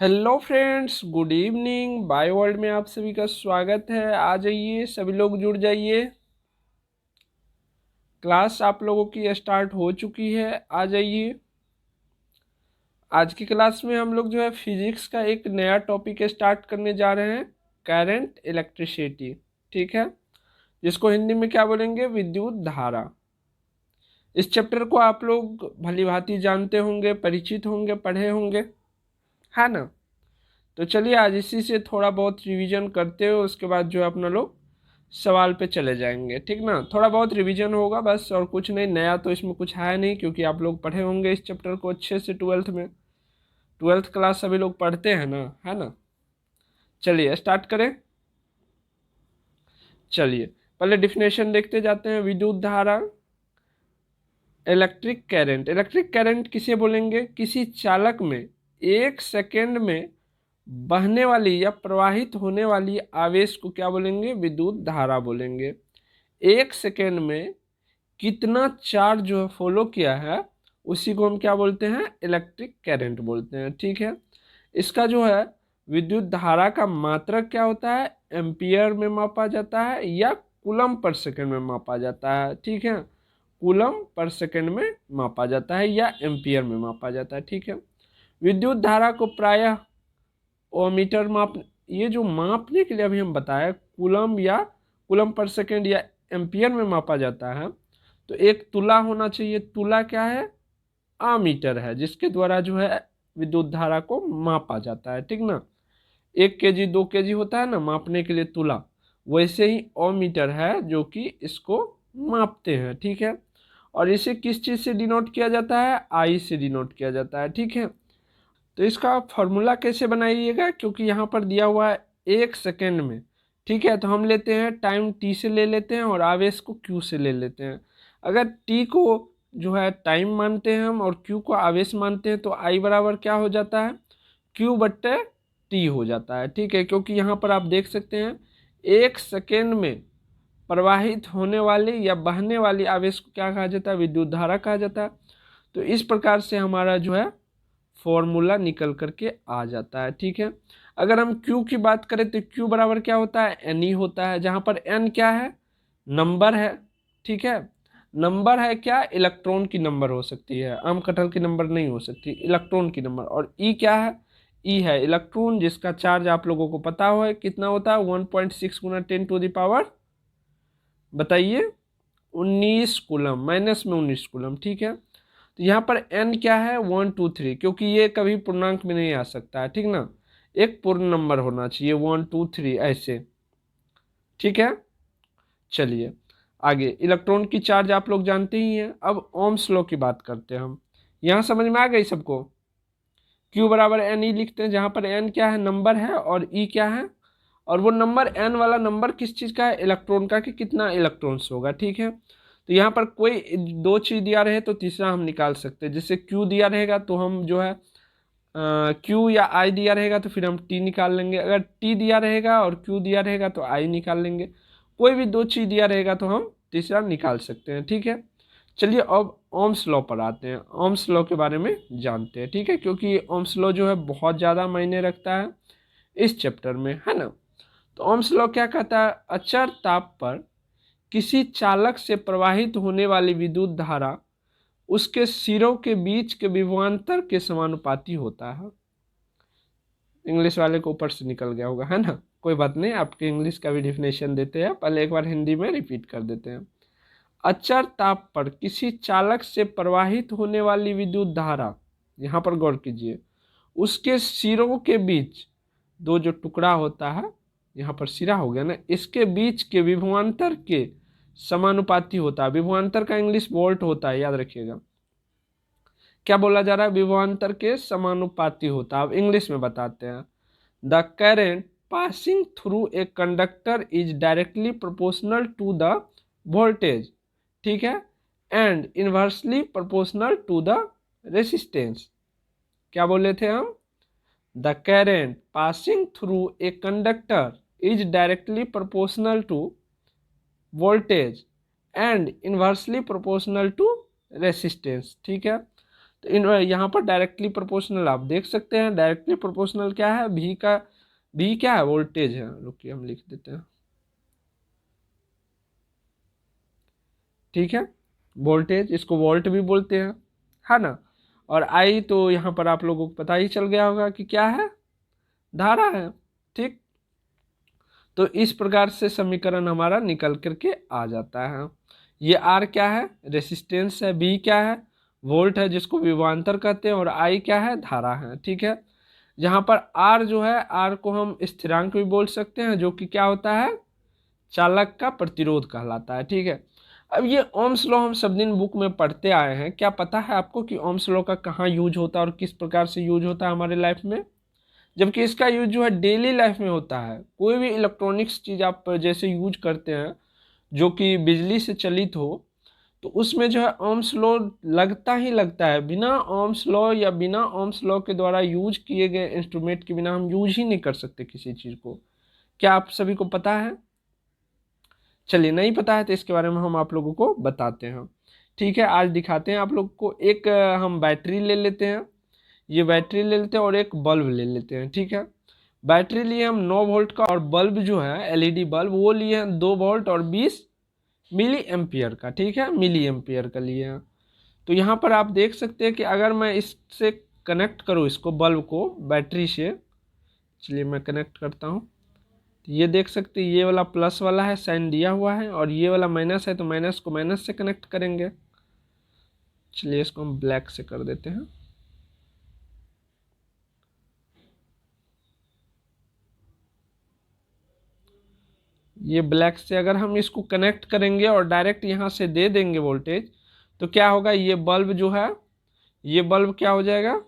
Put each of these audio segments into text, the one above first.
Hello friends, good evening. By world में आप सभी का स्वागत है। आ जाइए, सभी लोग जुड़ जाइए। क्लास आप लोगों की स्टार्ट हो चुकी है। आ जाइए। आज की क्लास में हम लोग जो है फिजिक्स का एक नया टॉपिक स्टार्ट करने जा रहे हैं, करंट इलेक्ट्रिसिटी। ठीक है, जिसको हिंदी में क्या बोलेंगे, विद्युत धारा। इस चैप्टर को आप लोग भली भांति जानते होंगे, परिचित होंगे, पढ़े होंगे, है ना। तो चलिए आज इसी से थोड़ा बहुत रिवीजन करते हो, उसके बाद जो है अपना लोग सवाल पे चले जाएंगे। ठीक ना, थोड़ा बहुत रिवीजन होगा बस, और कुछ नहीं। नया तो इसमें कुछ है नहीं, क्योंकि आप लोग पढ़े होंगे इस चैप्टर को अच्छे से ट्वेल्थ में। ट्वेल्थ क्लास सभी लोग पढ़ते हैं ना, है ना। चलिए स्टार्ट करें। चलिए पहले डिफिनेशन देखते जाते हैं। विद्युत धारा, इलेक्ट्रिक करंट। इलेक्ट्रिक करंट किसे बोलेंगे, किसी चालक में एक सेकेंड में बहने वाली या प्रवाहित होने वाली आवेश को क्या बोलेंगे, विद्युत धारा बोलेंगे। एक सेकेंड में कितना चार्ज जो है फॉलो किया है, उसी को हम क्या बोलते हैं, इलेक्ट्रिक करंट बोलते हैं। ठीक है, इसका जो है विद्युत धारा का मात्रक क्या होता है, एम्पियर में मापा जाता है या कूलम पर सेकंड में मापा जाता है। ठीक है, कूलम पर सेकंड में मापा जाता है या एम्पियर में मापा जाता है। ठीक है, विद्युत धारा को प्रायः ओमीटर ये जो मापने के लिए अभी हम बताया, कूलम या कूलम पर सेकंड या एम्पियर में मापा जाता है। तो एक तुला होना चाहिए। तुला क्या है, आमीटर है, जिसके द्वारा जो है विद्युत धारा को मापा जाता है। ठीक ना, 1 केजी 2 केजी होता है ना मापने के लिए तुला, वैसे ही ओमीटर है जो कि इसको मापते हैं। ठीक है, और इसे किस चीज़ से डिनोट किया जाता है, आई से डिनोट किया जाता है। ठीक है, तो इसका फॉर्मूला कैसे बनाइएगा, क्योंकि यहाँ पर दिया हुआ है एक सेकेंड में। ठीक है, तो हम लेते हैं टाइम टी से ले लेते हैं और आवेश को क्यू से ले लेते हैं। अगर टी को जो है टाइम मानते हैं हम और क्यू को आवेश मानते हैं, तो आई बराबर क्या हो जाता है, क्यू बट्टे टी हो जाता है। ठीक है, क्योंकि यहाँ पर आप देख सकते हैं एक सेकेंड में प्रवाहित होने वाली या बहने वाली आवेश को क्या कहा जाता है, विद्युत धारा कहा जाता है। तो इस प्रकार से हमारा जो है फॉर्मूला निकल करके आ जाता है। ठीक है, अगर हम Q की बात करें तो Q बराबर क्या होता है, N ही होता है, जहाँ पर N क्या है, नंबर है। ठीक है, नंबर है क्या, इलेक्ट्रॉन की नंबर हो सकती है, आम कटहल की नंबर नहीं हो सकती, इलेक्ट्रॉन की नंबर। और E क्या है, E है इलेक्ट्रॉन, जिसका चार्ज आप लोगों को पता हो कितना होता है, 1.6 गुना 10⁻, बताइए, 19 कूलम, माइनस में 19 कूलम। ठीक है, तो यहाँ पर n क्या है, 1 2 3, क्योंकि ये कभी पूर्णांक में नहीं आ सकता है। ठीक ना, एक पूर्ण नंबर होना चाहिए, 1 2 3 ऐसे। ठीक है, चलिए आगे। इलेक्ट्रॉन की चार्ज आप लोग जानते ही हैं। अब ओम्स लॉ की बात करते हैं हम। यहाँ समझ में आ गई सबको। Q बराबर एन ई लिखते हैं, जहाँ पर n क्या है, नंबर है, और E क्या है, और वो नंबर n वाला नंबर किस चीज़ का है, इलेक्ट्रॉन का, कि कितना इलेक्ट्रॉन्स होगा। ठीक है, तो यहाँ पर कोई दो चीज़ दिया रहे तो तीसरा हम निकाल सकते हैं। जैसे Q दिया रहेगा तो हम जो है Q या I दिया रहेगा तो फिर हम T निकाल लेंगे। अगर T दिया रहेगा और Q दिया रहेगा तो I निकाल लेंगे। कोई भी दो चीज़ दिया रहेगा तो हम तीसरा निकाल सकते हैं। ठीक है, चलिए अब ओम्स लॉ पर आते हैं। ओम्स लॉ के बारे में जानते हैं। ठीक है, क्योंकि ओम्स लॉ जो है बहुत ज़्यादा मायने रखता है इस चैप्टर में, है ना। तो ओम्स लॉ क्या कहता है, अचर ताप पर किसी चालक से प्रवाहित होने वाली विद्युत धारा उसके सिरों के बीच के विभवांतर के समानुपाती होता है। इंग्लिश वाले को ऊपर से निकल गया होगा, है ना, कोई बात नहीं, आपके इंग्लिश का भी डिफिनेशन देते हैं, पहले एक बार हिंदी में रिपीट कर देते हैं। अचर ताप पर किसी चालक से प्रवाहित होने वाली विद्युत धारा, यहाँ पर गौर कीजिए, उसके सिरों के बीच, दो जो टुकड़ा होता है, यहाँ पर सिरा हो गया ना, इसके बीच के विभवांतर के समानुपाती होता है। विभवांतर का इंग्लिश वोल्ट होता है, याद रखिएगा। क्या बोला जा रहा है, विभवांतर के समानुपाती होता है। अब इंग्लिश में बताते हैं। The current passing through a conductor is directly proportional to the voltage, ठीक है, and inversely proportional to the resistance. क्या बोले थे हम, the current passing through a conductor is directly proportional to voltage and inversely proportional to resistance. ठीक है, तो इन यहाँ पर डायरेक्टली प्रोपोर्शनल आप देख सकते हैं। डायरेक्टली प्रोपोर्शनल क्या है, भी का भी क्या है, वोल्टेज है। रुकिए हम लिख देते हैं, ठीक है, वोल्टेज, इसको वोल्ट भी बोलते हैं, है ना। और आई तो यहाँ पर आप लोगों को पता ही चल गया होगा कि क्या है, धारा है, ठीक। तो इस प्रकार से समीकरण हमारा निकल करके आ जाता है। ये आर क्या है, रेसिस्टेंस है, बी क्या है, वोल्ट है जिसको विभवांतर कहते हैं, और आई क्या है, धारा है, ठीक है। जहाँ पर आर जो है, आर को हम स्थिरांक भी बोल सकते हैं, जो कि क्या होता है, चालक का प्रतिरोध कहलाता है, ठीक है। अब ये ओम्स लॉ हम सब दिन बुक में पढ़ते आए हैं, क्या पता है आपको कि ओम्स लॉ का कहाँ यूज होता है और किस प्रकार से यूज होता है हमारे लाइफ में, जबकि इसका यूज जो है डेली लाइफ में होता है। कोई भी इलेक्ट्रॉनिक्स चीज़ आप जैसे यूज करते हैं जो कि बिजली से चलित हो, तो उसमें जो है ओम्स लॉ लगता ही लगता है। बिना ओम्स लॉ या बिना ओम्स लॉ के द्वारा यूज किए गए इंस्ट्रूमेंट के बिना हम यूज ही नहीं कर सकते किसी चीज़ को। क्या आप सभी को पता है? चलिए, नहीं पता है तो इसके बारे में हम आप लोगों को बताते हैं, ठीक है। आज दिखाते हैं आप लोग को। एक हम बैटरी ले लेते हैं, ये बैटरी ले लेते हैं और एक बल्ब ले लेते हैं, ठीक है। बैटरी लिए हम 9 वोल्ट का, और बल्ब जो है एलईडी बल्ब वो लिए हैं 2 वोल्ट और 20 मिली एम्पियर का, ठीक है, मिली एम्पियर का लिए हैं। तो यहाँ पर आप देख सकते हैं कि अगर मैं इससे कनेक्ट करूँ इसको, बल्ब को बैटरी से, चलिए मैं कनेक्ट करता हूँ। तो ये देख सकते हैं, ये वाला प्लस वाला है, साइन दिया हुआ है, और ये वाला माइनस है, तो माइनस को माइनस से कनेक्ट करेंगे। चलिए इसको हम ब्लैक से कर देते हैं। ये ब्लैक से अगर हम इसको कनेक्ट करेंगे और डायरेक्ट यहाँ से दे देंगे वोल्टेज, तो क्या होगा, ये बल्ब जो है, ये बल्ब क्या हो जाएगा,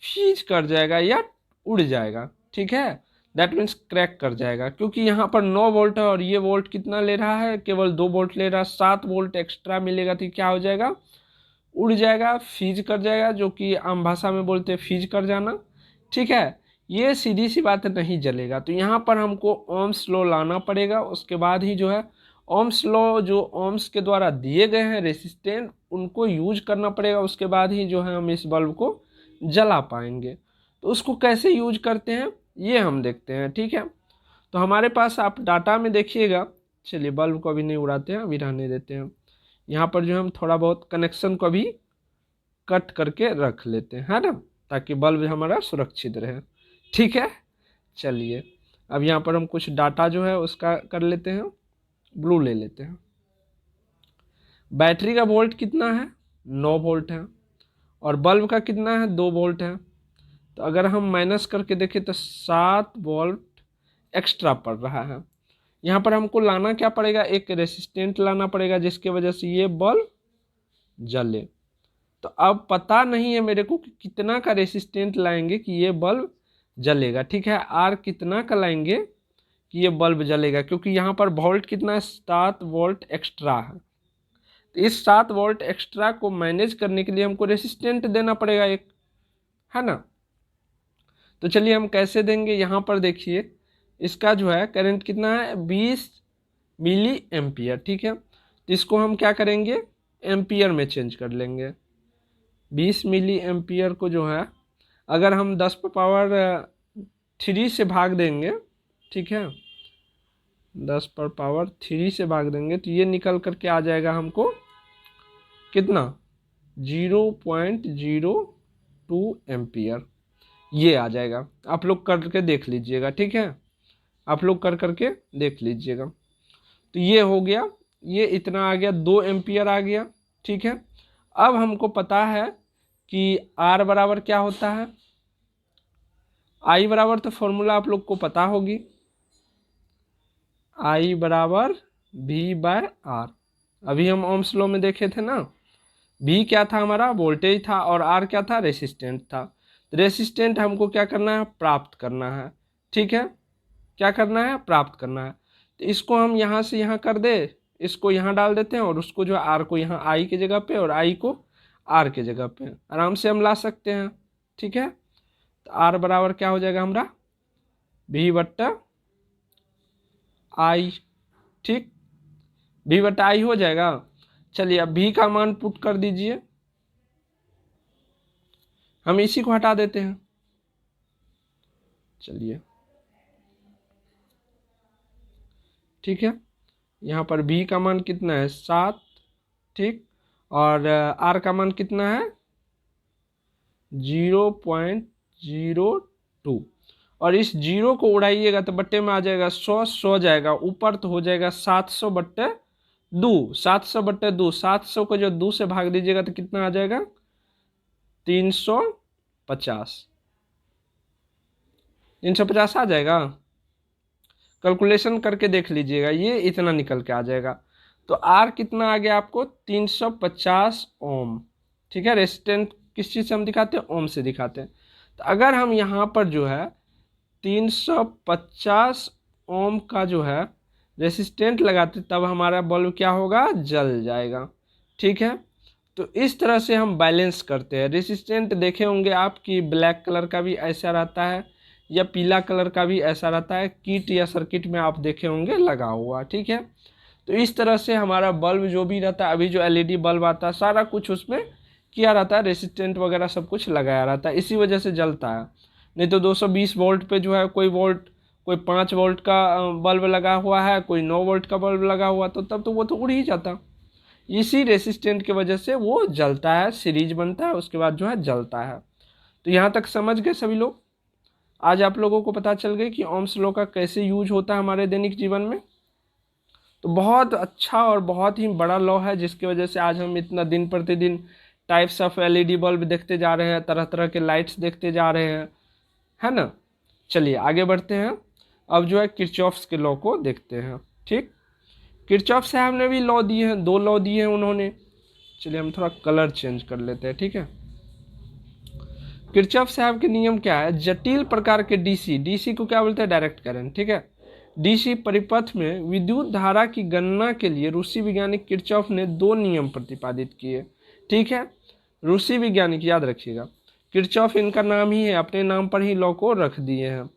फ्यूज कर जाएगा या उड़ जाएगा, ठीक है। दैट मीन्स क्रैक कर जाएगा, क्योंकि यहाँ पर 9 वोल्ट है और ये वोल्ट कितना ले रहा है, केवल 2 वोल्ट ले रहा है। 7 वोल्ट एक्स्ट्रा मिलेगा तो क्या हो जाएगा, उड़ जाएगा, फ्यूज कर जाएगा, जो कि आम भाषा में बोलते हैं फ्यूज कर जाना, ठीक है। ये सीधी सी बात नहीं जलेगा। तो यहाँ पर हमको ओम्स लॉ लाना पड़ेगा, उसके बाद ही जो है ओम्स लॉ, जो ओम्स के द्वारा दिए गए हैं रेसिस्टेंट, उनको यूज करना पड़ेगा। उसके बाद ही जो है हम इस बल्ब को जला पाएंगे। तो उसको कैसे यूज करते हैं ये हम देखते हैं, ठीक है। तो हमारे पास आप डाटा में देखिएगा, चलिए बल्ब को अभी नहीं उड़ाते हैं, अभी रहने देते हैं। यहाँ पर जो हम थोड़ा बहुत कनेक्शन को भी कट करके रख लेते हैं, है ना, ताकि बल्ब हमारा सुरक्षित रहे, ठीक है। चलिए अब यहाँ पर हम कुछ डाटा जो है उसका कर लेते हैं। ब्लू ले लेते हैं। बैटरी का वोल्ट कितना है, 9 वोल्ट है, और बल्ब का कितना है, 2 वोल्ट है। तो अगर हम माइनस करके देखें तो 7 वोल्ट एक्स्ट्रा पड़ रहा है। यहाँ पर हमको लाना क्या पड़ेगा, एक रेसिस्टेंट लाना पड़ेगा जिसके वजह से ये बल्ब जले। तो अब पता नहीं है मेरे को कि कितना का रेसिस्टेंट लाएंगे कि ये बल्ब जलेगा, ठीक है। आर कितना का लाएंगे कि ये बल्ब जलेगा, क्योंकि यहाँ पर वोल्ट कितना है, 7 वोल्ट एक्स्ट्रा है। तो इस 7 वोल्ट एक्स्ट्रा को मैनेज करने के लिए हमको रेसिस्टेंट देना पड़ेगा एक, है ना। तो चलिए हम कैसे देंगे, यहाँ पर देखिए इसका जो है करंट कितना है, 20 मिली एम्पियर, ठीक है। तो इसको हम क्या करेंगे, एम्पियर में चेंज कर लेंगे। 20 मिली एम्पियर को जो है अगर हम 10 पर पावर 3 से भाग देंगे, ठीक है, 10 पर पावर 3 से भाग देंगे तो ये निकल करके आ जाएगा हमको कितना, 0.02 एम्पियर, ये आ जाएगा। आप लोग करके देख लीजिएगा, ठीक है, आप लोग कर करके देख लीजिएगा। तो ये हो गया, ये इतना आ गया, 2 एम्पियर आ गया, ठीक है। अब हमको पता है कि R बराबर क्या होता है, I बराबर, तो फॉर्मूला आप लोग को पता होगी, I बराबर V/R। अभी हम ओम्स लॉ में देखे थे ना, V क्या था हमारा, वोल्टेज था, और R क्या था, रेसिस्टेंट था। तो रेसिस्टेंट हमको क्या करना है, प्राप्त करना है, ठीक है। क्या करना है, प्राप्त करना है। तो इसको हम यहाँ से यहाँ कर दे, इसको यहाँ डाल देते हैं, और उसको जो है R को यहाँ I की जगह पे और I को R की जगह पे आराम से हम ला सकते हैं, ठीक है। तो R बराबर क्या हो जाएगा हमारा, V/I, ठीक, V/I हो जाएगा। चलिए अब V का मान पुट कर दीजिए, हम इसी को हटा देते हैं। चलिए ठीक है, यहाँ पर B का मान कितना है 7, ठीक, और R का मान कितना है 0.02, और इस जीरो को उड़ाइएगा तो बट्टे में आ जाएगा 100 जाएगा, ऊपर तो हो जाएगा 700/2, 700/2, 700 को जो 2 से भाग दीजिएगा तो कितना आ जाएगा 350, 350 आ जाएगा। कैलकुलेशन करके देख लीजिएगा, ये इतना निकल के आ जाएगा। तो आर कितना आ गया आपको 350 ओम, ठीक है। रेजिस्टेंट किस चीज़ से हम दिखाते हैं, ओम से दिखाते हैं। तो अगर हम यहाँ पर जो है 350 ओम का जो है रेसिस्टेंट लगाते तब हमारा बल्ब क्या होगा, जल जाएगा, ठीक है। तो इस तरह से हम बैलेंस करते हैं। रेसिस्टेंट देखे होंगे आप कि ब्लैक कलर का भी ऐसा रहता है या पीला कलर का भी ऐसा रहता है, किट या सर्किट में आप देखे होंगे लगा हुआ, ठीक है। तो इस तरह से हमारा बल्ब जो भी रहता है, अभी जो एलईडी बल्ब आता है सारा कुछ उसमें किया रहता है, रेसिस्टेंट वगैरह सब कुछ लगाया रहता है, इसी वजह से जलता है। नहीं तो 220 वोल्ट पे जो है कोई 5 वोल्ट का बल्ब लगा हुआ है, कोई 9 वोल्ट का बल्ब लगा हुआ, तो तब तो वो तो उड़ ही जाता। इसी रेसिस्टेंट की वजह से वो जलता है, सीरीज बनता है, उसके बाद जो है जलता है। तो यहाँ तक समझ गए सभी लोग। आज आप लोगों को पता चल गया कि ओम्स लॉ का कैसे यूज होता है हमारे दैनिक जीवन में। तो बहुत अच्छा और बहुत ही बड़ा लॉ है, जिसकी वजह से आज हम इतना दिन प्रतिदिन टाइप्स ऑफ एलईडी बल्ब देखते जा रहे हैं, तरह तरह के लाइट्स देखते जा रहे हैं, है ना। चलिए आगे बढ़ते हैं। अब जो है किरचॉफ्स के लॉ को देखते हैं, ठीक। किरचॉफ साहब ने भी लॉ दिए हैं, 2 लॉ दिए हैं उन्होंने। चलिए हम थोड़ा कलर चेंज कर लेते हैं, ठीक है। किरचॉफ साहब के नियम क्या है, जटिल प्रकार के डीसी को क्या बोलते हैं, डायरेक्ट करंट, ठीक है। डीसी परिपथ में विद्युत धारा की गणना के लिए रूसी वैज्ञानिक किरचॉफ ने 2 नियम प्रतिपादित किए, ठीक है। रूसी वैज्ञानिक याद रखिएगा, किरचॉफ इनका नाम ही है, अपने नाम पर ही लॉ को रख दिए हैं,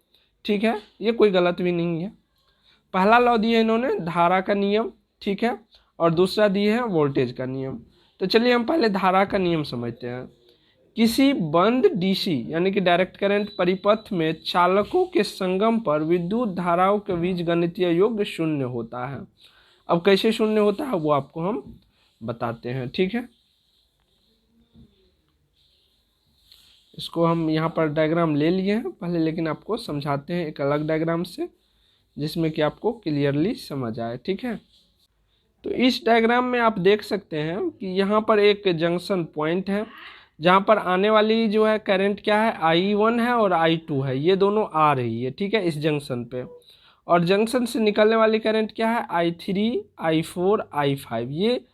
ठीक है। ये कोई गलत भी नहीं है। पहला लॉ दिया इन्होंने धारा का नियम, ठीक है, और दूसरा दिए है वोल्टेज का नियम। तो चलिए हम पहले धारा का नियम समझते हैं। किसी बंद डीसी यानी कि डायरेक्ट करंट परिपथ में चालकों के संगम पर विद्युत धाराओं के बीच गणितीय योग शून्य होता है। अब कैसे शून्य होता है वो आपको हम बताते हैं, ठीक है। इसको हम यहाँ पर डायग्राम ले लिए हैं पहले, लेकिन आपको समझाते हैं एक अलग डायग्राम से, जिसमें कि आपको क्लियरली समझ आए, ठीक है। तो इस डायग्राम में आप देख सकते हैं कि यहाँ पर एक जंक्शन पॉइंट है, जहाँ पर आने वाली जो है करंट क्या है, I1 है और I2 है, ये दोनों आ रही है, ठीक है, इस जंक्शन पे। और जंक्शन से निकलने वाली करंट क्या है, I3, I4, I5, ये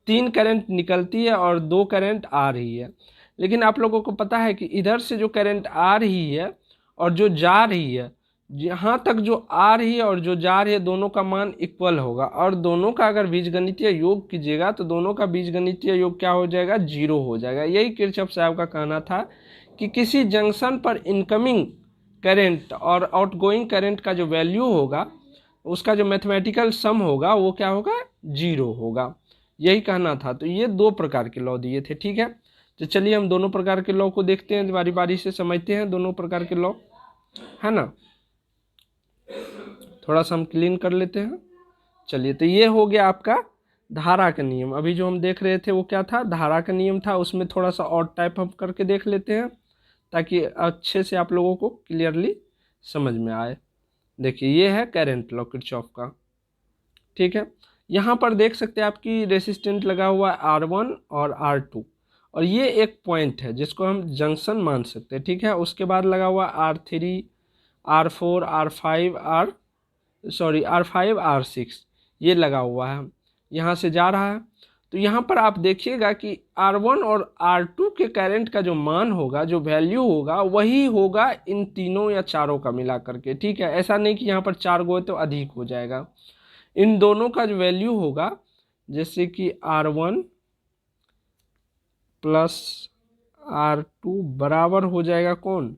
3 करंट निकलती है और 2 करंट आ रही है। लेकिन आप लोगों को पता है कि इधर से जो करंट आ रही है और जो जा रही है, यहाँ तक जो आ रही है और जो जा रही है, दोनों का मान इक्वल होगा, और दोनों का अगर बीजगणितीय योग कीजिएगा तो दोनों का बीजगणितीय योग क्या हो जाएगा, 0 हो जाएगा। यही किरचॉफ साहब का कहना था कि किसी जंक्शन पर इनकमिंग करंट और आउटगोइंग करंट का जो वैल्यू होगा, उसका जो मैथमेटिकल सम होगा वो क्या होगा, 0 होगा। यही कहना था। तो ये 2 प्रकार के लॉ दिए थे, ठीक है। तो चलिए हम दोनों प्रकार के लॉ को देखते हैं, बारी बारी से समझते हैं दोनों प्रकार के लॉ, है ना। थोड़ा सा हम क्लीन कर लेते हैं। चलिए, तो ये हो गया आपका धारा का नियम। अभी जो हम देख रहे थे वो क्या था, धारा का नियम था। उसमें थोड़ा सा और टाइप हम करके देख लेते हैं ताकि अच्छे से आप लोगों को क्लियरली समझ में आए। देखिए ये है करंट लॉ किरचॉफ का, ठीक है। यहाँ पर देख सकते हैं आपकी रेसिस्टेंट लगा हुआ है R1 और R2, और ये एक पॉइंट है जिसको हम जंक्शन मान सकते हैं, ठीक है। उसके बाद लगा हुआ R3, R4, R5, R6 ये लगा हुआ है, यहाँ से जा रहा है। तो यहाँ पर आप देखिएगा कि R1 और R2 के करंट का जो मान होगा, जो वैल्यू होगा, वही होगा इन तीनों या चारों का मिला करके, ठीक है। ऐसा नहीं कि यहाँ पर 4 गो है तो अधिक हो जाएगा। इन दोनों का जो वैल्यू होगा, जैसे कि R1 प्लस R2 बराबर हो जाएगा कौन,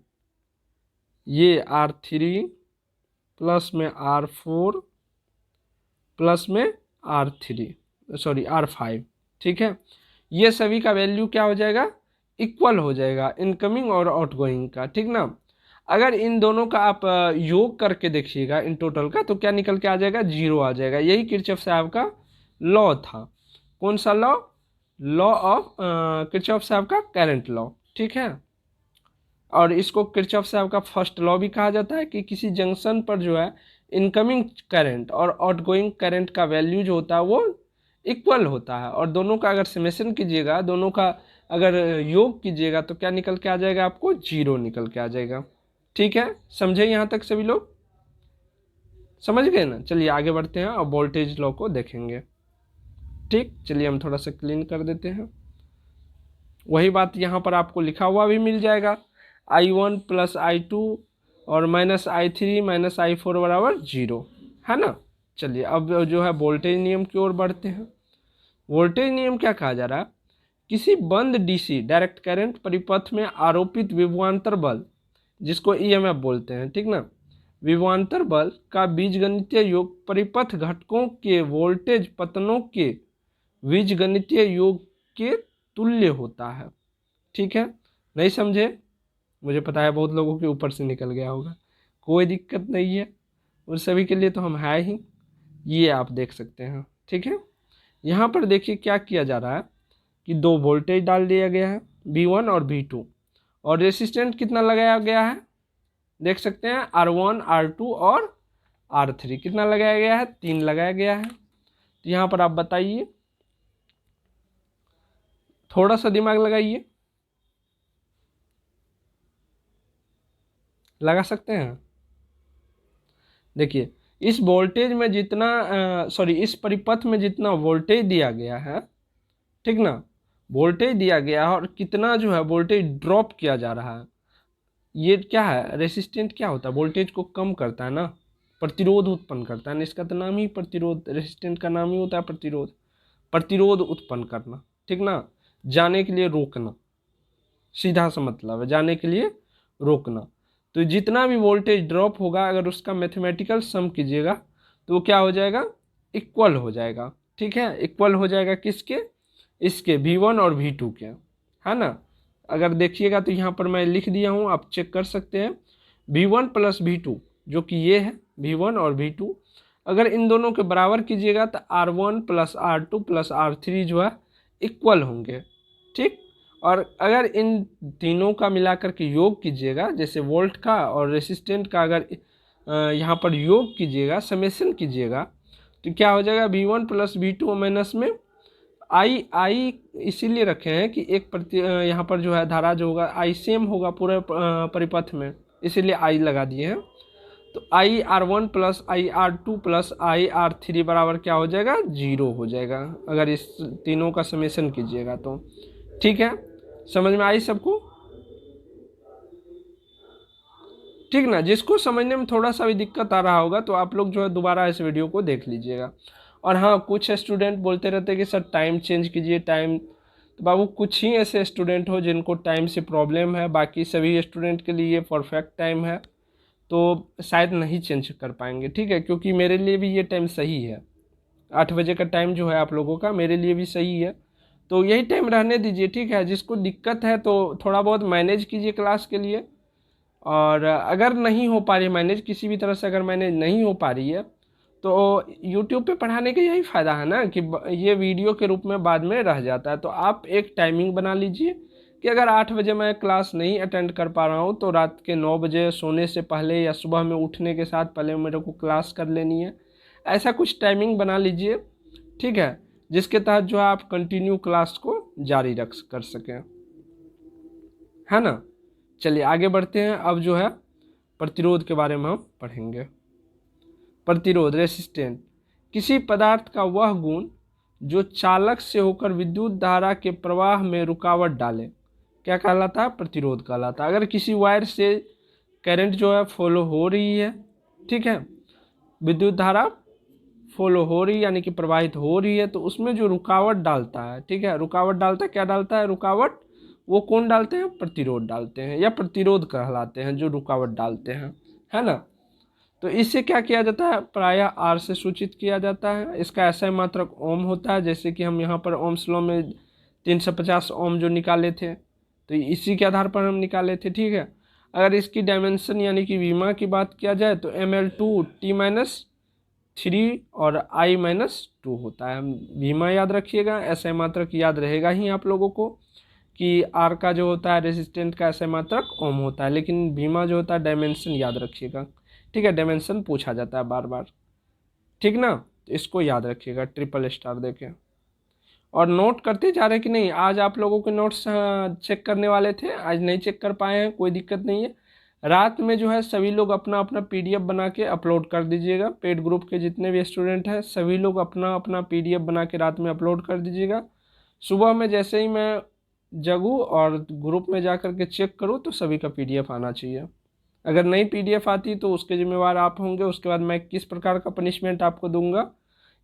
ये R3 प्लस में R4 प्लस में R5, ठीक है। ये सभी का वैल्यू क्या हो जाएगा, इक्वल हो जाएगा इनकमिंग और आउटगोइंग का, ठीक ना। अगर इन दोनों का आप योग करके देखिएगा इन टोटल का, तो क्या निकल के आ जाएगा, 0 आ जाएगा। यही किरचॉफ साहब का लॉ था। कौन सा लॉ? लॉ ऑफ किरचॉफ साहब का करंट लॉ, ठीक है। और इसको किरचॉफ साहब का फर्स्ट लॉ भी कहा जाता है कि किसी जंक्शन पर जो है इनकमिंग करंट और आउटगोइंग करंट का वैल्यू जो होता है वो इक्वल होता है, और दोनों का अगर समेशन कीजिएगा, दोनों का अगर योग कीजिएगा तो क्या निकल के आ जाएगा, आपको 0 निकल के आ जाएगा। ठीक है, समझे यहाँ तक सभी लोग? समझ गए ना? चलिए आगे बढ़ते हैं और वोल्टेज लॉ को देखेंगे। ठीक, चलिए हम थोड़ा सा क्लीन कर देते हैं। वही बात यहाँ पर आपको लिखा हुआ भी मिल जाएगा, I1 प्लस I2 और माइनस I3 माइनस I4 बराबर 0, है ना। चलिए अब जो है वोल्टेज नियम की ओर बढ़ते हैं। वोल्टेज नियम क्या कहा जा रहा है? किसी बंद डीसी डायरेक्ट करंट परिपथ में आरोपित विभवांतर बल, जिसको ईएमएफ बोलते हैं, ठीक ना, विभवांतर बल का बीजगणितीय योग परिपथ घटकों के वोल्टेज पतनों के बीजगणितीय योग के तुल्य होता है। ठीक है, नहीं समझे? मुझे पता है बहुत लोगों के ऊपर से निकल गया होगा, कोई दिक्कत नहीं है, उन सभी के लिए तो हम है ही। ये आप देख सकते हैं, ठीक है। यहाँ पर देखिए क्या किया जा रहा है कि दो वोल्टेज डाल दिया गया है, V1 और V2, और रेसिस्टेंट कितना लगाया गया है, देख सकते हैं R1 R2 और R3 कितना लगाया गया है, 3 लगाया गया है। तो यहाँ पर आप बताइए, थोड़ा सा दिमाग लगाइए, लगा सकते हैं। देखिए इस वोल्टेज में जितना इस परिपथ में जितना वोल्टेज दिया गया है, ठीक ना, वोल्टेज दिया गया है और कितना जो है वोल्टेज ड्रॉप किया जा रहा है, ये क्या है, रेसिस्टेंट क्या होता है, वोल्टेज को कम करता है ना, प्रतिरोध उत्पन्न करता है ना, इसका तो नाम ही प्रतिरोध, रेसिस्टेंट का नाम ही होता है प्रतिरोध, प्रतिरोध उत्पन्न करना, ठीक ना, जाने के लिए रोकना, सीधा सा मतलब है जाने के लिए रोकना। तो जितना भी वोल्टेज ड्रॉप होगा अगर उसका मैथमेटिकल सम कीजिएगा तो वो क्या हो जाएगा, इक्वल हो जाएगा। ठीक है, इक्वल हो जाएगा किसके, इसके V1 और V2 के, है ना। अगर देखिएगा तो यहाँ पर मैं लिख दिया हूँ, आप चेक कर सकते हैं, V1 प्लस V2 जो कि ये है V1 और V2, अगर इन दोनों के बराबर कीजिएगा तो R1 plus R2 plus R3 जो है इक्वल होंगे। ठीक, और अगर इन तीनों का मिलाकर के योग कीजिएगा, जैसे वोल्ट का और रेसिस्टेंट का अगर यहाँ पर योग कीजिएगा, समेशन कीजिएगा, तो क्या हो जाएगा, V1 प्लस V2 माइनस में I इसीलिए रखे हैं कि एक प्रति यहाँ पर जो है धारा जो होगा I सेम होगा पूरे परिपथ में, इसीलिए I लगा दिए हैं। तो IR1 plus IR2 plus IR3 बराबर क्या हो जाएगा, 0 हो जाएगा अगर इस तीनों का समेशन कीजिएगा तो। ठीक है, समझ में आई सबको? ठीक ना, जिसको समझने में थोड़ा सा भी दिक्कत आ रहा होगा तो आप लोग जो है दोबारा इस वीडियो को देख लीजिएगा। और हाँ, कुछ स्टूडेंट बोलते रहते हैं कि सर टाइम चेंज कीजिए टाइम, तो बाबू कुछ ही ऐसे स्टूडेंट हो जिनको टाइम से प्रॉब्लम है, बाकी सभी स्टूडेंट के लिए परफेक्ट टाइम है, तो शायद नहीं चेंज कर पाएंगे। ठीक है, क्योंकि मेरे लिए भी ये टाइम सही है, 8 बजे का टाइम जो है आप लोगों का मेरे लिए भी सही है, तो यही टाइम रहने दीजिए। ठीक है, जिसको दिक्कत है तो थोड़ा बहुत मैनेज कीजिए क्लास के लिए, और अगर नहीं हो पा रही है मैनेज, किसी भी तरह से अगर मैनेज नहीं हो पा रही है तो YouTube पे पढ़ाने का यही फ़ायदा है ना कि ये वीडियो के रूप में बाद में रह जाता है। तो आप एक टाइमिंग बना लीजिए कि अगर 8 बजे मैं क्लास नहीं अटेंड कर पा रहा हूँ तो रात के 9 बजे सोने से पहले या सुबह में उठने के साथ पहले मेरे को क्लास कर लेनी है, ऐसा कुछ टाइमिंग बना लीजिए। ठीक है, जिसके तहत जो है आप कंटिन्यू क्लास को जारी कर सकें, है ना। चलिए आगे बढ़ते हैं, अब जो है प्रतिरोध के बारे में हम पढ़ेंगे। प्रतिरोध, रेसिस्टेंट, किसी पदार्थ का वह गुण जो चालक से होकर विद्युत धारा के प्रवाह में रुकावट डाले, क्या कहलाता है, प्रतिरोध कहलाता है। अगर किसी वायर से करंट जो है फॉलो हो रही है, ठीक है, विद्युत धारा फॉलो हो रही है यानी कि प्रवाहित हो रही है, तो उसमें जो रुकावट डालता है, ठीक है, रुकावट डालता है, क्या डालता है रुकावट, वो कौन डालते हैं, प्रतिरोध डालते हैं, या प्रतिरोध कहलाते हैं जो रुकावट डालते हैं, है ना। तो इससे क्या किया जाता है, प्रायः आर से सूचित किया जाता है। इसका ऐसा मात्रक ओम होता है, जैसे कि हम यहाँ पर ओम्स लॉ में 350 ओम जो निकाले थे, तो इसी के आधार पर हम निकाले थे, ठीक है। अगर इसकी डायमेंशन यानी कि वीमा की बात किया जाए तो ml2t-3 और I-2 होता है। वीमा याद रखिएगा, SI मात्रक याद रहेगा ही आप लोगों को कि R का जो होता है रेसिस्टेंट का SI मात्रक ओम होता है, लेकिन वीमा जो होता है डायमेंशन याद रखिएगा, ठीक है। डायमेंशन पूछा जाता है बार बार, ठीक ना, तो इसको याद रखिएगा, ट्रिपल स्टार देके। और नोट करते जा रहे कि नहीं? आज आप लोगों के नोट्स चेक करने वाले थे, आज नहीं चेक कर पाए हैं, कोई दिक्कत नहीं है। रात में जो है सभी लोग अपना अपना PDF बना के अपलोड कर दीजिएगा। पेड ग्रुप के जितने भी स्टूडेंट हैं सभी लोग अपना अपना PDF बना के रात में अपलोड कर दीजिएगा। सुबह में जैसे ही मैं जगूँ और ग्रुप में जा कर के चेक करूँ तो सभी का PDF आना चाहिए। अगर नहीं PDF आती तो उसके जिम्मेवार आप होंगे। उसके बाद मैं किस प्रकार का पनिशमेंट आपको दूंगा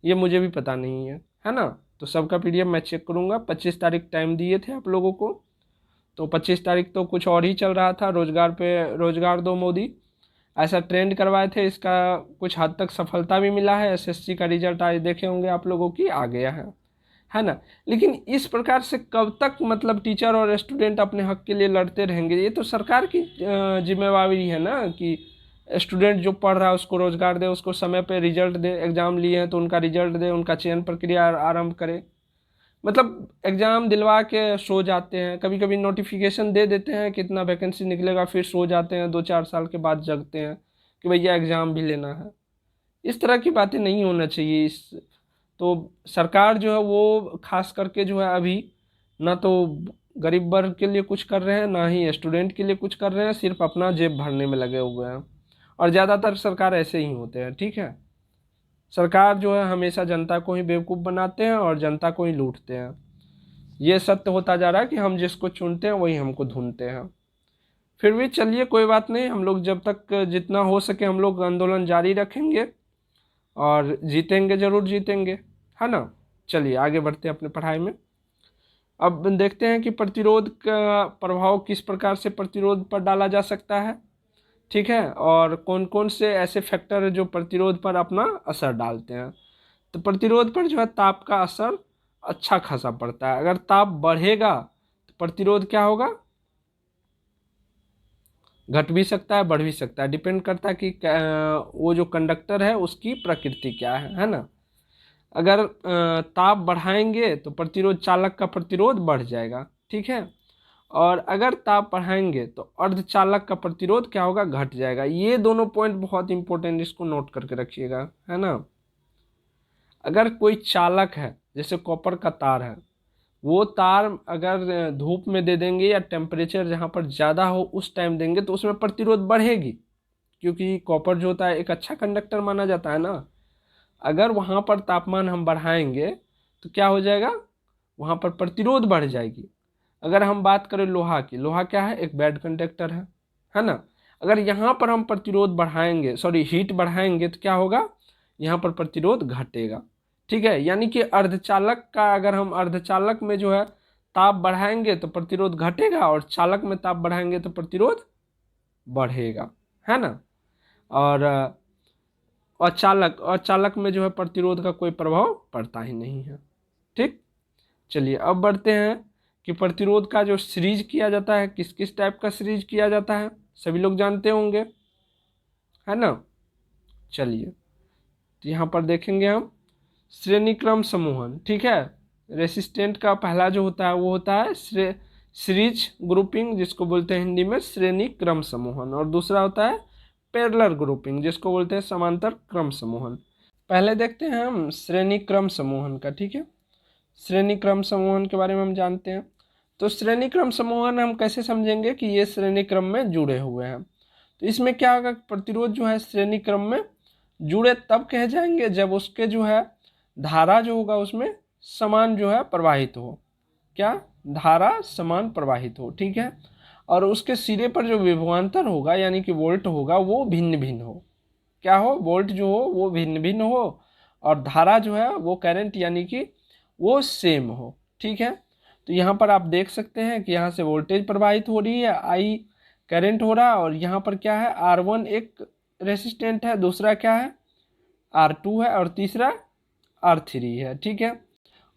ये मुझे भी पता नहीं है ना। तो सबका PDF मैं चेक करूंगा। 25 तारीख टाइम दिए थे आप लोगों को, तो 25 तारीख तो कुछ और ही चल रहा था, रोजगार पे रोजगार दो मोदी ऐसा ट्रेंड करवाए थे। इसका कुछ हद तक सफलता भी मिला है। SSC का रिजल्ट आज देखे होंगे आप लोगों की, आ गया है ना। लेकिन इस प्रकार से कब तक मतलब टीचर और स्टूडेंट अपने हक के लिए लड़ते रहेंगे? ये तो सरकार की जिम्मेवारी है ना कि स्टूडेंट जो पढ़ रहा है उसको रोजगार दे, उसको समय पे रिजल्ट दे। एग्जाम लिए हैं तो उनका रिजल्ट दे, उनका चयन प्रक्रिया आरंभ करे। मतलब एग्जाम दिलवा के सो जाते हैं, कभी कभी नोटिफिकेशन दे देते हैं कितना वैकेंसी निकलेगा, फिर सो जाते हैं, 2-4 साल के बाद जगते हैं कि भैया एग्जाम भी लेना है। इस तरह की बातें नहीं होना चाहिए। इस तो सरकार जो है वो खास करके जो है अभी ना तो गरीब वर्ग के लिए कुछ कर रहे हैं, ना ही स्टूडेंट के लिए कुछ कर रहे हैं, सिर्फ अपना जेब भरने में लगे हुए हैं। और ज़्यादातर सरकार ऐसे ही होते हैं, ठीक है। सरकार जो है हमेशा जनता को ही बेवकूफ़ बनाते हैं और जनता को ही लूटते हैं। ये सत्य होता जा रहा है कि हम जिसको चुनते हैं वही हमको ढूंढते हैं। फिर भी चलिए कोई बात नहीं, हम लोग जब तक जितना हो सके हम लोग आंदोलन जारी रखेंगे और जीतेंगे, ज़रूर जीतेंगे, है ना। चलिए आगे बढ़ते हैं अपने पढ़ाई में। अब देखते हैं कि प्रतिरोध का प्रभाव किस प्रकार से प्रतिरोध पर डाला जा सकता है, ठीक है। और कौन कौन से ऐसे फैक्टर है जो प्रतिरोध पर अपना असर डालते हैं। तो प्रतिरोध पर जो है ताप का असर अच्छा खासा पड़ता है। अगर ताप बढ़ेगा तो प्रतिरोध क्या होगा? घट भी सकता है, बढ़ भी सकता है, डिपेंड करता है कि वो जो कंडक्टर है उसकी प्रकृति क्या है ना। अगर ताप बढ़ाएंगे तो प्रतिरोध, चालक का प्रतिरोध बढ़ जाएगा, ठीक है। और अगर ताप बढ़ाएंगे तो अर्धचालक का प्रतिरोध क्या होगा? घट जाएगा। ये दोनों पॉइंट बहुत इंपॉर्टेंट, इसको नोट करके रखिएगा, है ना। अगर कोई चालक है, जैसे कॉपर का तार है, वो तार अगर धूप में दे देंगे या टेम्परेचर जहाँ पर ज़्यादा हो उस टाइम देंगे तो उसमें प्रतिरोध बढ़ेगी, क्योंकि कॉपर जो होता है एक अच्छा कंडक्टर माना जाता है ना। अगर वहाँ पर तापमान हम बढ़ाएंगे तो क्या हो जाएगा? वहाँ पर प्रतिरोध बढ़ जाएगी। अगर हम बात करें लोहा की, लोहा क्या है? एक बैड कंडक्टर है ना। अगर यहाँ पर हम प्रतिरोध बढ़ाएंगे, सॉरी हीट बढ़ाएंगे, तो क्या होगा? यहाँ पर प्रतिरोध घटेगा, ठीक है। यानी कि अर्धचालक का, अगर हम अर्धचालक में जो है ताप बढ़ाएंगे तो प्रतिरोध घटेगा, और चालक में ताप बढ़ाएंगे तो प्रतिरोध बढ़ेगा, है ना। और चालक में जो है प्रतिरोध का कोई प्रभाव पड़ता ही नहीं है, ठीक। चलिए अब बढ़ते हैं कि प्रतिरोध का जो सीरीज किया जाता है, किस किस टाइप का सीरीज किया जाता है, सभी लोग जानते होंगे, है ना। चलिए तो यहाँ पर देखेंगे हम श्रेणी क्रम समूहन, ठीक है। रेसिस्टेंट का पहला जो होता है वो होता है सीरीज ग्रुपिंग, जिसको बोलते हैं हिंदी में श्रेणी क्रम समूहन। और दूसरा होता है पैरेलल ग्रुपिंग, जिसको बोलते हैं समांतर क्रम समूहन। पहले देखते हैं हम श्रेणी क्रम समूहन का, ठीक है। श्रेणी क्रम समूहन के बारे में हम जानते हैं। तो श्रेणी क्रम समूहन हम कैसे समझेंगे कि ये श्रेणी क्रम में जुड़े हुए हैं। तो इसमें क्या होगा? प्रतिरोध जो है श्रेणी क्रम में जुड़े तब कहे जाएंगे जब उसके जो है धारा जो होगा उसमें समान जो है प्रवाहित हो। क्या? धारा समान प्रवाहित हो, ठीक है। और उसके सिरे पर जो विभवांतर होगा यानी कि वोल्ट होगा वो भिन्न भिन्न हो। क्या हो? वोल्ट जो हो वो भिन्न भिन्न हो, और धारा जो है वो करंट यानी कि वो सेम हो, ठीक है। तो यहाँ पर आप देख सकते हैं कि यहाँ से वोल्टेज प्रवाहित हो रही है, आई करंट हो रहा है, और यहाँ पर क्या है? R1 एक रेसिस्टेंट है, दूसरा क्या है? R2 है, और तीसरा R3 है, ठीक है।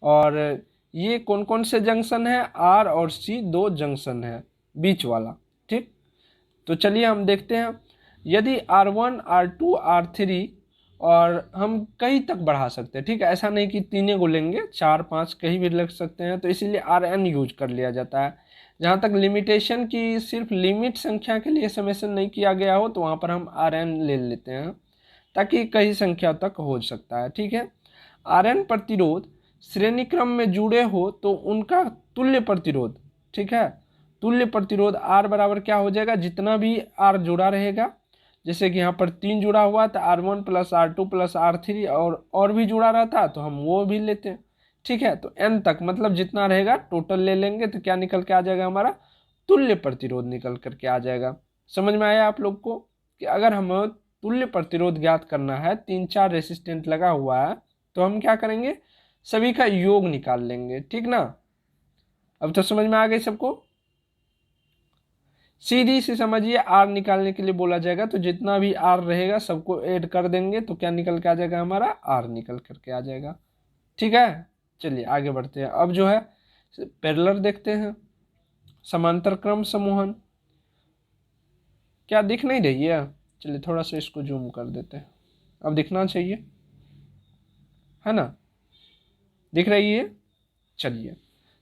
और ये कौन कौन से जंक्शन है, आर और सी दो जंक्शन है बीच वाला। ठीक, तो चलिए हम देखते हैं। यदि R1 R2 R3 और हम कहीं तक बढ़ा सकते हैं, ठीक है, ऐसा नहीं कि तीनों को लेंगे, 4 5 कहीं भी लग सकते हैं, तो इसीलिए Rn यूज कर लिया जाता है। जहाँ तक लिमिटेशन की सिर्फ लिमिट संख्या के लिए समेशन नहीं किया गया हो तो वहाँ पर हम Rn ले लेते हैं, ताकि कई संख्या तक हो सकता है। ठीक है, Rn प्रतिरोध श्रेणी क्रम में जुड़े हो तो उनका तुल्य प्रतिरोध, ठीक है, तुल्य प्रतिरोध R बराबर क्या हो जाएगा, जितना भी R जुड़ा रहेगा, जैसे कि यहाँ पर 3 जुड़ा हुआ था, R1 plus R2 plus R3 और भी जुड़ा रहता तो हम वो भी लेते हैं। ठीक है, तो n तक मतलब जितना रहेगा टोटल ले लेंगे, तो क्या निकल के आ जाएगा, हमारा तुल्य प्रतिरोध निकल करके आ जाएगा। समझ में आया आप लोग को कि अगर हम तुल्य प्रतिरोध ज्ञात करना है, 3 4 रेसिस्टेंट लगा हुआ है, तो हम क्या करेंगे, सभी का योग निकाल लेंगे। ठीक ना, अब तो समझ में आ गई सबको। सीधी से समझिए, आर निकालने के लिए बोला जाएगा तो जितना भी आर रहेगा सबको ऐड कर देंगे, तो क्या निकल के आ जाएगा, हमारा आर निकल करके आ जाएगा। ठीक है, चलिए आगे बढ़ते हैं। अब जो है पैरेलल देखते हैं, समांतर क्रम समूहन। क्या दिख नहीं रही है, चलिए थोड़ा सा इसको जूम कर देते हैं, अब दिखना चाहिए, है ना, दिख रही है। चलिए,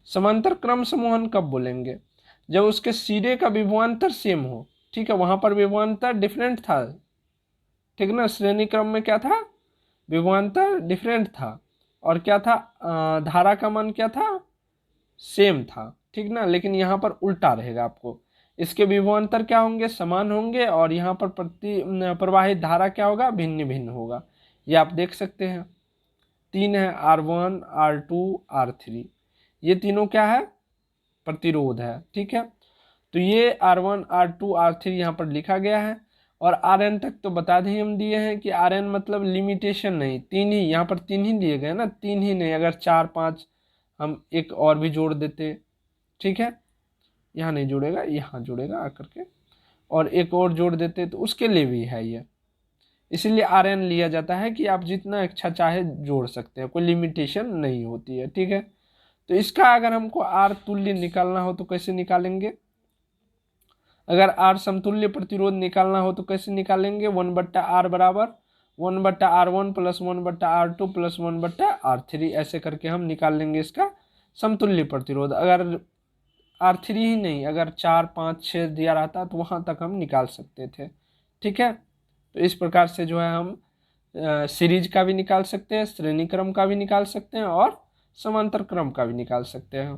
समांतर क्रम समूहन कब बोलेंगे, जब उसके सिरे का विभवांतर सेम हो। ठीक है, वहां पर विभवांतर डिफरेंट था, ठीक ना, श्रेणी क्रम में क्या था, विभवांतर डिफरेंट था, और क्या था, धारा का मान क्या था, सेम था। ठीक ना, लेकिन यहाँ पर उल्टा रहेगा, आपको इसके विभवांतर क्या होंगे, समान होंगे, और यहाँ पर प्रवाहित धारा क्या होगा, भिन्न भिन्न होगा। ये आप देख सकते हैं, 3 है, R1 R2 R3, ये तीनों क्या है, प्रतिरोध है। ठीक है, तो ये R1 R2 R3 यहाँ पर लिखा गया है, और Rn तक तो बता दें हम दिए हैं कि Rn मतलब लिमिटेशन नहीं, 3 ही, यहाँ पर 3 ही दिए गए ना, 3 ही नहीं, अगर 4 5 हम एक और भी जोड़ देते, ठीक है, यहाँ नहीं जुड़ेगा, यहाँ जुड़ेगा आकर के, और एक और जोड़ देते तो उसके लिए भी है ये, इसीलिए Rn लिया जाता है कि आप जितना इच्छा चाहे जोड़ सकते हैं, कोई लिमिटेशन नहीं होती है। ठीक है, तो इसका अगर हमको R तुल्य निकालना हो तो कैसे निकालेंगे, अगर R समतुल्य प्रतिरोध निकालना हो तो कैसे निकालेंगे, 1/R बराबर 1/R1 plus 1/R2 plus 1/R3, ऐसे करके हम निकाल लेंगे इसका समतुल्य प्रतिरोध। अगर R3 ही नहीं, अगर 4 5 6 दिया रहता तो वहाँ तक हम निकाल सकते थे। ठीक है, तो इस प्रकार से जो है हम सीरीज का भी निकाल सकते हैं, श्रेणी क्रम का भी निकाल सकते हैं, और समांतर क्रम का भी निकाल सकते हैं।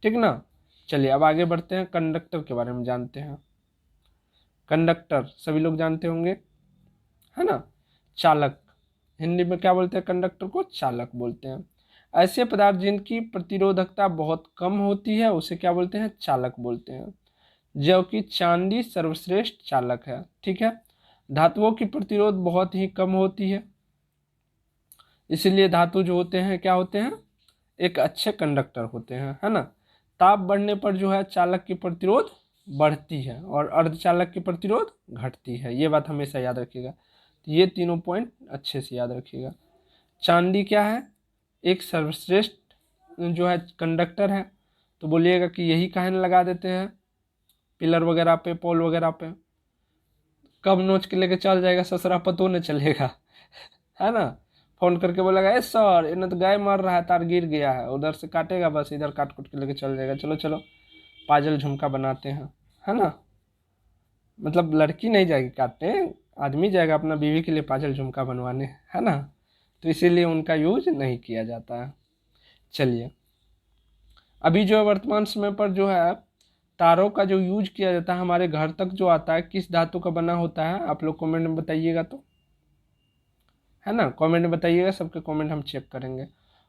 ठीक ना, चलिए अब आगे बढ़ते हैं, कंडक्टर के बारे में जानते हैं। कंडक्टर सभी लोग जानते होंगे, है ना, चालक, हिंदी में क्या बोलते हैं, कंडक्टर को चालक बोलते हैं। ऐसे पदार्थ जिनकी प्रतिरोधकता बहुत कम होती है उसे क्या बोलते हैं, चालक बोलते हैं, जो कि चांदी सर्वश्रेष्ठ चालक है। ठीक है, धातुओं की प्रतिरोध बहुत ही कम होती है, इसलिए धातु जो होते हैं क्या होते हैं, एक अच्छे कंडक्टर होते हैं, है ना। ताप बढ़ने पर जो है चालक की प्रतिरोध बढ़ती है और अर्धचालक की प्रतिरोध घटती है, ये बात हमेशा याद रखिएगा। तो ये तीनों पॉइंट अच्छे से याद रखिएगा। चांदी क्या है, एक सर्वश्रेष्ठ जो है कंडक्टर है, तो बोलिएगा कि यही कहने लगा देते हैं पिलर वगैरह पे, पोल वगैरह पे, कब नोच के लेके चल जाएगा ससुरा पतो न चलेगा, है ना, फोन करके बोलेगा ए सर इन्हें तो गाय मार रहा है, तार गिर गया है, उधर से काटेगा, बस इधर काट कुट के लेके चल जाएगा, चलो चलो पाजल झुमका बनाते हैं, है ना, मतलब लड़की नहीं जाएगी काटने, आदमी जाएगा अपना बीवी के लिए पाजल झुमका बनवाने, है ना, तो इसीलिए उनका यूज नहीं किया जाता है। चलिए, अभी जो है वर्तमान समय पर जो है तारों का जो यूज किया जाता है हमारे घर तक जो आता है, किस धातु का बना होता है, आप लोग कमेंट में बताइएगा, तो है ना, कमेंट में बताइएगा, सबके कमेंट हम चेक करेंगे।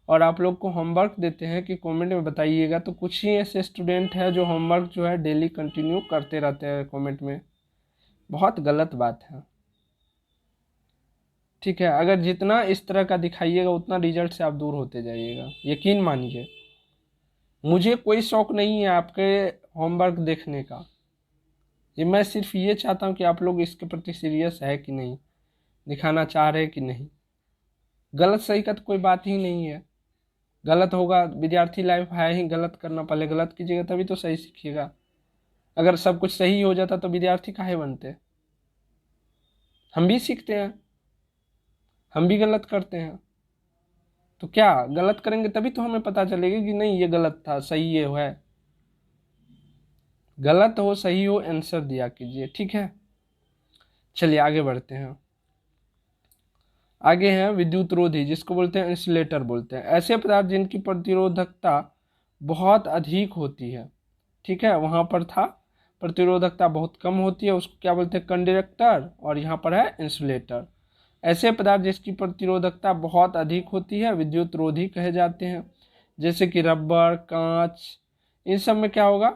और आप लोग को होमवर्क देते हैं कि कमेंट में बताइएगा, तो कुछ ही ऐसे स्टूडेंट हैं जो होमवर्क जो है डेली कंटिन्यू करते रहते हैं कमेंट में, बहुत गलत बात है। ठीक है, अगर जितना इस तरह का दिखाइएगा उतना रिजल्ट से आप दूर होते जाइएगा, यकीन मानिए। मुझे कोई शौक नहीं है आपके होमवर्क देखने का, ये मैं सिर्फ ये चाहता हूँ कि आप लोग इसके प्रति सीरियस है कि नहीं, दिखाना चाह रहे कि नहीं, गलत सही का तो कोई बात ही नहीं है, गलत होगा, विद्यार्थी लाइफ है ही गलत करना, पहले गलत कीजिएगा तभी तो सही सीखिएगा। अगर सब कुछ सही हो जाता तो विद्यार्थी काहे बनते? हम भी सीखते हैं, हम भी गलत करते हैं, तो क्या गलत करेंगे तभी तो हमें पता चलेगा कि नहीं ये गलत था, सही ये है। गलत हो सही हो आंसर दिया कीजिए, ठीक है। चलिए आगे बढ़ते हैं। आगे हैं विद्युत रोधी, जिसको बोलते हैं इंसुलेटर बोलते हैं। ऐसे पदार्थ जिनकी प्रतिरोधकता बहुत अधिक होती है, ठीक है, वहाँ पर था प्रतिरोधकता बहुत कम होती है, उसको क्या बोलते हैं? कंडक्टर, और यहाँ पर है इंसुलेटर। ऐसे पदार्थ जिसकी प्रतिरोधकता बहुत अधिक होती है विद्युत रोधी कहे जाते हैं। जैसे कि रबर, कांच, इन सब में क्या होगा?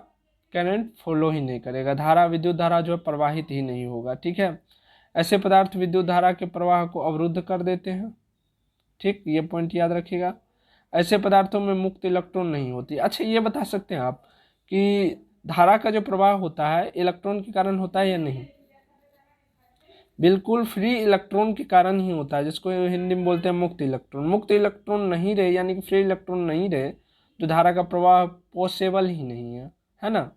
करंट फॉलो ही नहीं करेगा, धारा, विद्युत धारा जो है प्रवाहित ही नहीं होगा, ठीक है। ऐसे पदार्थ विद्युत धारा के प्रवाह को अवरुद्ध कर देते हैं, ठीक, ये पॉइंट याद रखिएगा। ऐसे पदार्थों में मुक्त इलेक्ट्रॉन नहीं होती। अच्छा ये बता सकते हैं आप कि धारा का जो प्रवाह होता है इलेक्ट्रॉन के कारण होता है या नहीं? बिल्कुल फ्री इलेक्ट्रॉन के कारण ही होता है, जिसको हिंदी में बोलते हैं मुक्त इलेक्ट्रॉन। मुक्त इलेक्ट्रॉन नहीं रहे यानी कि फ्री इलेक्ट्रॉन नहीं रहे तो धारा का प्रवाह पॉसिबल ही नहीं है ना।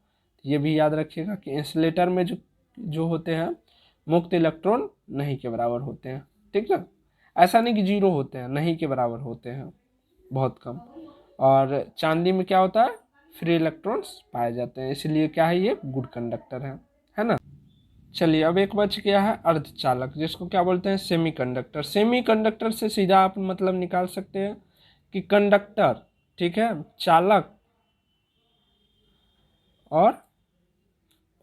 ये भी याद रखिएगा कि इंसुलेटर में जो जो होते हैं मुक्त इलेक्ट्रॉन नहीं के बराबर होते हैं, ठीक है। ऐसा नहीं कि जीरो होते हैं, नहीं के बराबर होते हैं, बहुत कम। और चांदी में क्या होता है? फ्री इलेक्ट्रॉन्स पाए जाते हैं, इसलिए क्या है, ये गुड कंडक्टर है ना। चलिए अब एक बच गया है अर्धचालक, जिसको क्या बोलते हैं? सेमीकंडक्टर। सेमीकंडक्टर से सीधा आप मतलब निकाल सकते हैं कि कंडक्टर, ठीक है, चालक और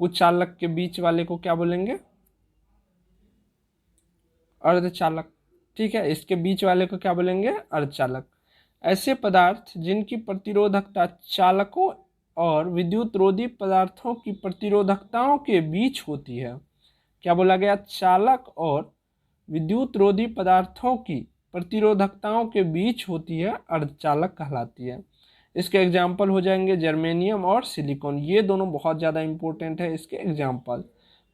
कुछ चालक के बीच वाले को क्या बोलेंगे? अर्धचालक, ठीक है, इसके बीच वाले को क्या बोलेंगे? अर्धचालक। ऐसे पदार्थ जिनकी प्रतिरोधकता चालकों और विद्युत रोधी पदार्थों की प्रतिरोधकताओं के बीच होती है, क्या बोला गया? चालक और विद्युत रोधी पदार्थों की प्रतिरोधकताओं के बीच होती है, अर्धचालक कहलाती है। इसके एग्जाम्पल हो जाएंगे जर्मेनियम और सिलिकॉन, ये दोनों बहुत ज़्यादा इंपॉर्टेंट है, इसके एग्जाम्पल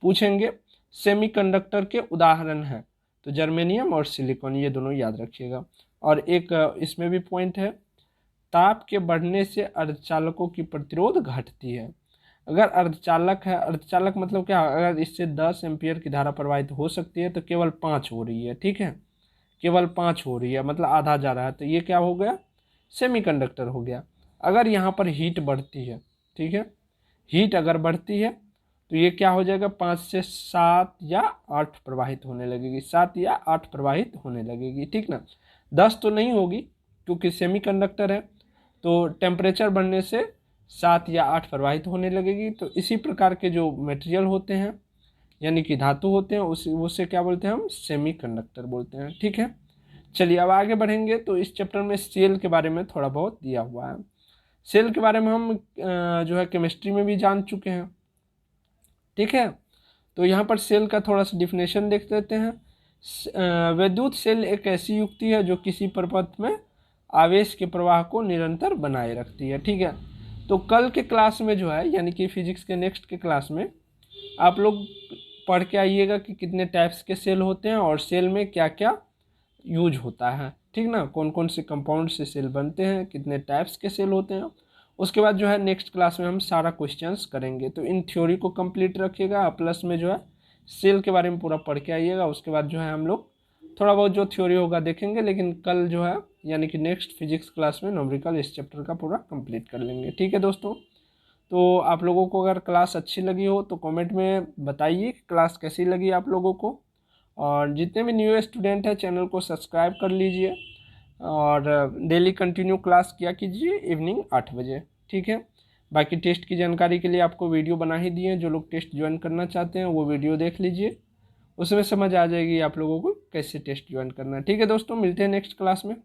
पूछेंगे। सेमीकंडक्टर के उदाहरण हैं तो जर्मेनियम और सिलिकॉन, ये दोनों याद रखिएगा। और एक इसमें भी पॉइंट है, ताप के बढ़ने से अर्धचालकों की प्रतिरोध घटती है। अगर अर्धचालक है, अर्धचालक मतलब क्या? अगर इससे 10 एम्पियर की धारा प्रवाहित हो सकती है तो केवल 5 हो रही है, ठीक है, केवल 5 हो रही है, मतलब आधा जा रहा है, तो ये क्या हो गया? सेमीकंडक्टर हो गया। अगर यहाँ पर हीट बढ़ती है, ठीक है, हीट अगर बढ़ती है तो ये क्या हो जाएगा? 5 से 7 या 8 प्रवाहित होने लगेगी, 7 या 8 प्रवाहित होने लगेगी, ठीक ना। 10 तो नहीं होगी क्योंकि सेमीकंडक्टर है, तो टेम्परेचर बढ़ने से 7 या 8 प्रवाहित होने लगेगी। तो इसी प्रकार के जो मटेरियल होते हैं यानी कि धातु होते हैं उससे क्या बोलते हैं? हम सेमीकंडक्टर बोलते हैं, ठीक है। चलिए अब आगे बढ़ेंगे तो इस चैप्टर में सेल के बारे में थोड़ा बहुत दिया हुआ है। सेल के बारे में हम जो है केमिस्ट्री में भी जान चुके हैं, ठीक है। तो यहाँ पर सेल का थोड़ा सा डिफिनेशन देख लेते हैं। विद्युत सेल एक ऐसी युक्ति है जो किसी प्रपथ में आवेश के प्रवाह को निरंतर बनाए रखती है, ठीक है। तो कल के क्लास में जो है यानी कि फिजिक्स के नेक्स्ट के क्लास में आप लोग पढ़ के आइएगा कि कितने टाइप्स के सेल होते हैं और सेल में क्या क्या यूज होता है, ठीक ना, कौन कौन से कंपाउंड से सेल बनते हैं, कितने टाइप्स के सेल होते हैं। उसके बाद जो है नेक्स्ट क्लास में हम सारा क्वेश्चंस करेंगे। तो इन थ्योरी को कंप्लीट रखिएगा, प्लस में जो है सेल के बारे में पूरा पढ़ के आइएगा। उसके बाद जो है हम लोग थोड़ा बहुत जो थ्योरी होगा देखेंगे, लेकिन कल जो है यानी कि नेक्स्ट फिजिक्स क्लास में न्यूमेरिकल इस चैप्टर का पूरा कंप्लीट कर लेंगे, ठीक है दोस्तों। तो आप लोगों को अगर क्लास अच्छी लगी हो तो कमेंट में बताइए कि क्लास कैसी लगी आप लोगों को। और जितने भी न्यू स्टूडेंट हैं चैनल को सब्सक्राइब कर लीजिए और डेली कंटिन्यू क्लास किया कीजिए इवनिंग 8 बजे, ठीक है। बाकी टेस्ट की जानकारी के लिए आपको वीडियो बना ही दिए, जो लोग टेस्ट ज्वाइन करना चाहते हैं वो वीडियो देख लीजिए, उसमें समझ आ जाएगी आप लोगों को कैसे टेस्ट ज्वाइन करना है, ठीक है दोस्तों। मिलते हैं नेक्स्ट क्लास में।